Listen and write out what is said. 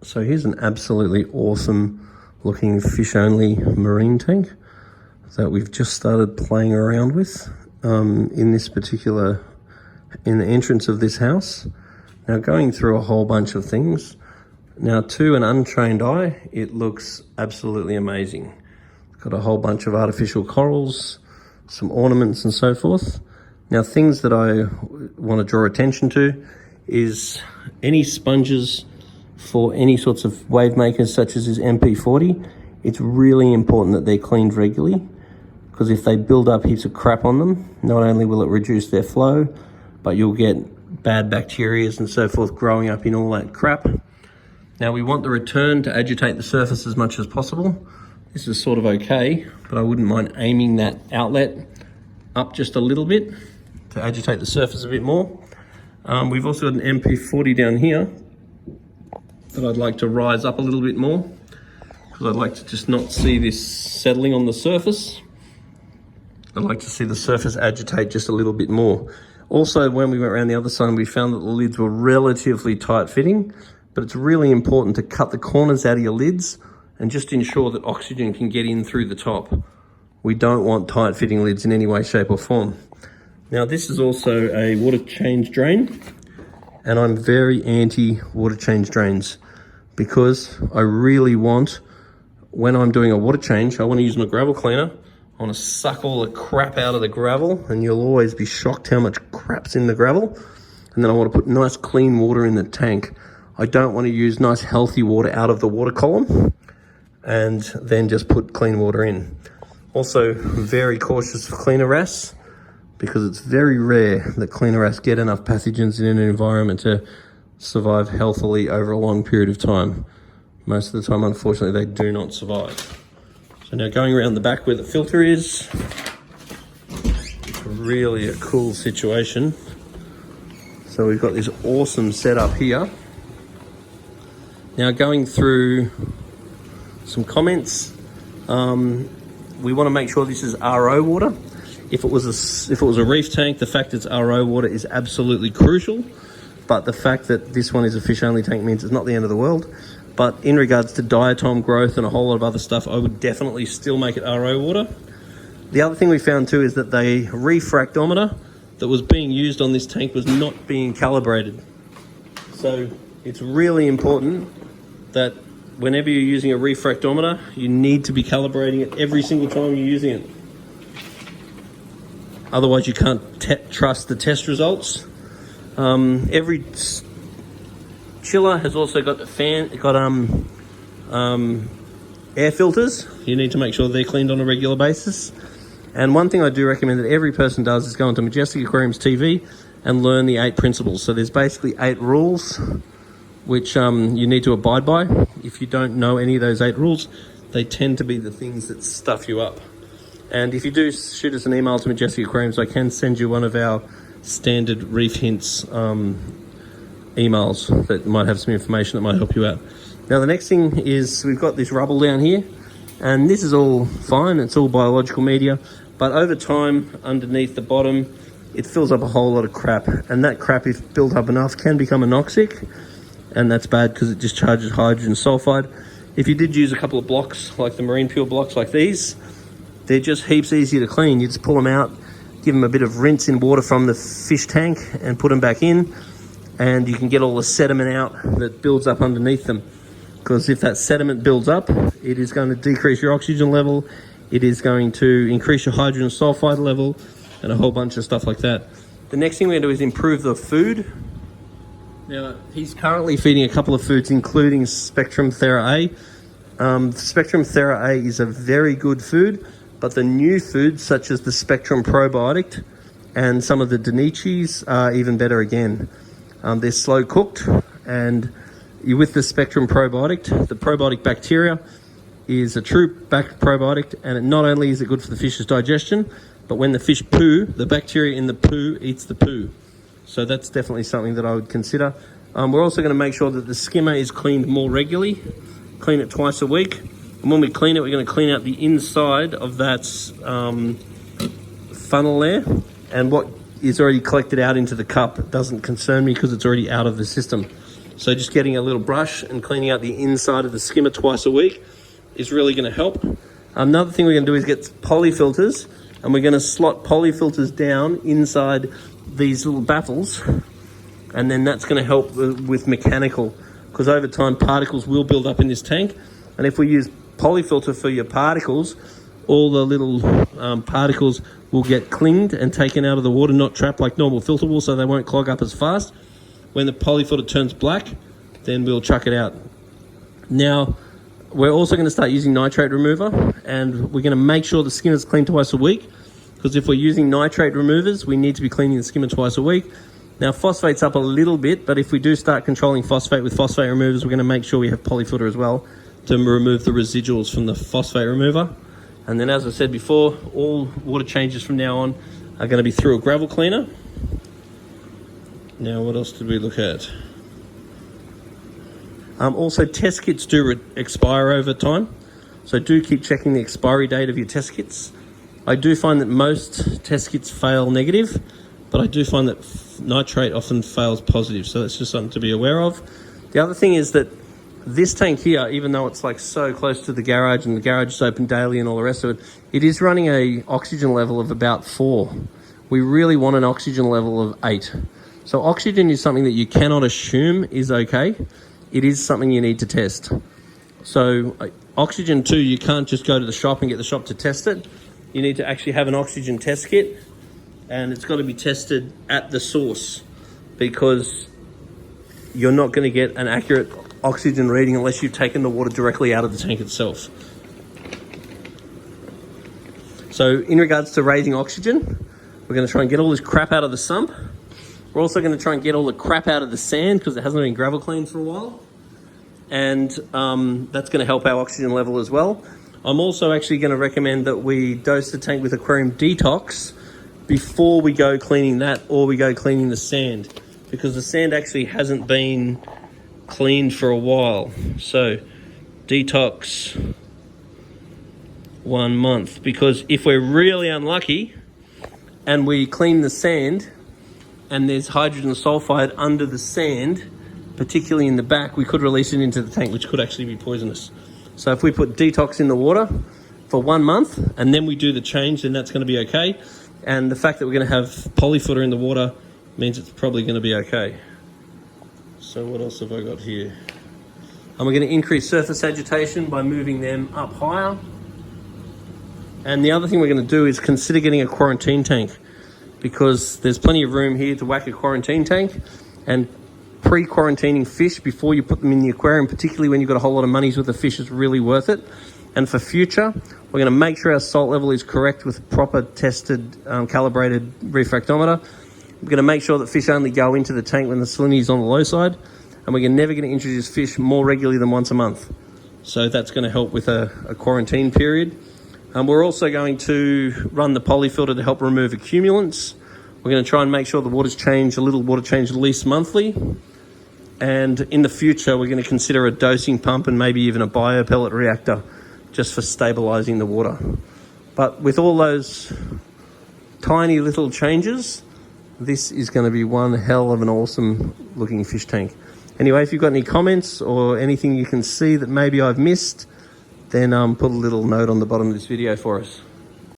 So here's an absolutely awesome looking fish only marine tank that we've just started playing around with in the entrance of this house. Now, going through a whole bunch of things. Now, to an untrained eye, it looks absolutely amazing. Got a whole bunch of artificial corals, some ornaments and so forth. Now, things that I want to draw attention to is any sponges for any sorts of wave makers such as this MP40. It's really important that they're cleaned regularly, because if they build up heaps of crap on them, not only will it reduce their flow, but you'll get bad bacteria and so forth growing up in all that crap. Now, we want the return to agitate the surface as much as possible. This is sort of okay, but I wouldn't mind aiming that outlet up just a little bit to agitate the surface a bit more. We've also got an MP40 down here that I'd like to rise up a little bit more, because I'd like to just not see this settling on the surface. I'd like to see the surface agitate just a little bit more. Also, when we went around the other side, we found that the lids were relatively tight fitting, but it's really important to cut the corners out of your lids and just ensure that oxygen can get in through the top. We don't want tight fitting lids in any way, shape or form. Now, this is also a water change drain, and I'm very anti water change drains, because I really want, when I'm doing a water change, I want to use my gravel cleaner. I want to suck all the crap out of the gravel, and you'll always be shocked how much crap's in the gravel. And then I want to put nice clean water in the tank. I don't want to use nice healthy water out of the water column and then just put clean water in. Also, very cautious of cleaner wrasse, because it's very rare that cleaner wrasse get enough pathogens in an environment to survive healthily over a long period of time. Most of the time, unfortunately, they do not survive. So now, going around the back where the filter is, really a cool situation. So we've got this awesome setup here. Now, going through some comments, we want to make sure this is RO water. If it was a reef tank, the fact it's RO water is absolutely crucial. But the fact that this one is a fish only tank means it's not the end of the world. But in regards to diatom growth and a whole lot of other stuff, I would definitely still make it RO water. The other thing we found too is that the refractometer that was being used on this tank was not being calibrated. So it's really important that whenever you're using a refractometer, you need to be calibrating it every single time you're using it. Otherwise, you can't trust the test results. Every chiller has also got air filters. You need to make sure they're cleaned on a regular basis. And one thing I do recommend that every person does is go onto Majestic Aquarium's TV and learn the 8 principles. So there's basically 8 rules which you need to abide by. If you don't know any of those 8 rules, they tend to be the things that stuff you up. And if you do shoot us an email to Majestic Aquariums, I can send you one of our standard Reef Hints emails that might have some information that might help you out. Now, the next thing is we've got this rubble down here, and this is all fine. It's all biological media, but over time, underneath the bottom, it fills up a whole lot of crap, and that crap, if built up enough, can become anoxic, and that's bad because it discharges hydrogen sulfide. If you did use a couple of blocks, like the marine pure blocks like these, they're just heaps easier to clean. You just pull them out, give them a bit of rinse in water from the fish tank and put them back in, and you can get all the sediment out that builds up underneath them. Because if that sediment builds up, it is going to decrease your oxygen level, it is going to increase your hydrogen sulfide level, and a whole bunch of stuff like that. The next thing we're going to do is improve the food. Now, he's currently feeding a couple of foods, including Spectrum Thera A. Spectrum Thera A is a very good food, but the new foods, such as the Spectrum Probiotic and some of the Denichis, are even better again. They're slow cooked, and with the Spectrum Probiotic, the probiotic bacteria is a true probiotic, and it not only is it good for the fish's digestion, but when the fish poo, the bacteria in the poo eats the poo. So that's definitely something that I would consider. We're also going to make sure that the skimmer is cleaned more regularly. Clean it twice a week. And when we clean it, we're going to clean out the inside of that funnel there. And what is already collected out into the cup doesn't concern me because it's already out of the system. So just getting a little brush and cleaning out the inside of the skimmer twice a week is really going to help. Another thing we're going to do is get poly filters, and we're going to slot poly filters down inside these little baffles, and then that's going to help with mechanical, because over time particles will build up in this tank, and if we use poly filter for your particles, all the little particles will get cleaned and taken out of the water, not trapped like normal filter will, so they won't clog up as fast. When the poly filter turns black, then we'll chuck it out. Now, we're also going to start using nitrate remover, and we're going to make sure the skimmer's cleaned twice a week, because if we're using nitrate removers, we need to be cleaning the skimmer twice a week. Now, phosphate's up a little bit, but if we do start controlling phosphate with phosphate removers, we're going to make sure we have polyfilter as well to remove the residuals from the phosphate remover. And then, as I said before, all water changes from now on are going to be through a gravel cleaner. Now, what else did we look at? Also, test kits do expire over time, so do keep checking the expiry date of your test kits. I do find that most test kits fail negative, but I do find that nitrate often fails positive, so that's just something to be aware of. The other thing is that this tank here, even though it's like so close to the garage and the garage is open daily and all the rest of it, it is running a oxygen level of about 4. We really want an oxygen level of 8. So oxygen is something that you cannot assume is okay. It is something you need to test. So oxygen too, you can't just go to the shop and get the shop to test it. You need to actually have an oxygen test kit, and it's got to be tested at the source, because you're not going to get an accurate oxygen reading unless you've taken the water directly out of the tank itself. So in regards to raising oxygen, we're going to try and get all this crap out of the sump. We're also going to try and get all the crap out of the sand, because it hasn't been gravel cleaned for a while. And that's going to help our oxygen level as well. I'm also actually going to recommend that we dose the tank with aquarium detox before we go cleaning that, or we go cleaning the sand, because the sand actually hasn't been cleaned for a while. So detox 1 month, because if we're really unlucky and we clean the sand and there's hydrogen sulfide under the sand, particularly in the back, we could release it into the tank, which could actually be poisonous. So if we put detox in the water for 1 month and then we do the change, then that's going to be okay. And the fact that we're going to have polyfilter in the water means it's probably going to be okay. So what else have I got here? And we're going to increase surface agitation by moving them up higher. And the other thing we're going to do is consider getting a quarantine tank, because there's plenty of room here to whack a quarantine tank. And pre-quarantining fish before you put them in the aquarium, particularly when you've got a whole lot of monies with the fish, is really worth it. And for future, we're going to make sure our salt level is correct with proper tested, calibrated refractometer. We're going to make sure that fish only go into the tank when the salinity is on the low side, and we're never going to introduce fish more regularly than once a month. So that's going to help with a quarantine period. We're also going to run the polyfilter to help remove accumulants. We're going to try and make sure the water's changed, a little water change at least monthly. And in the future, we're going to consider a dosing pump and maybe even a biopellet reactor just for stabilizing the water. But with all those tiny little changes, this is going to be one hell of an awesome looking fish tank. Anyway, if you've got any comments or anything you can see that maybe I've missed, then put a little note on the bottom of this video for us.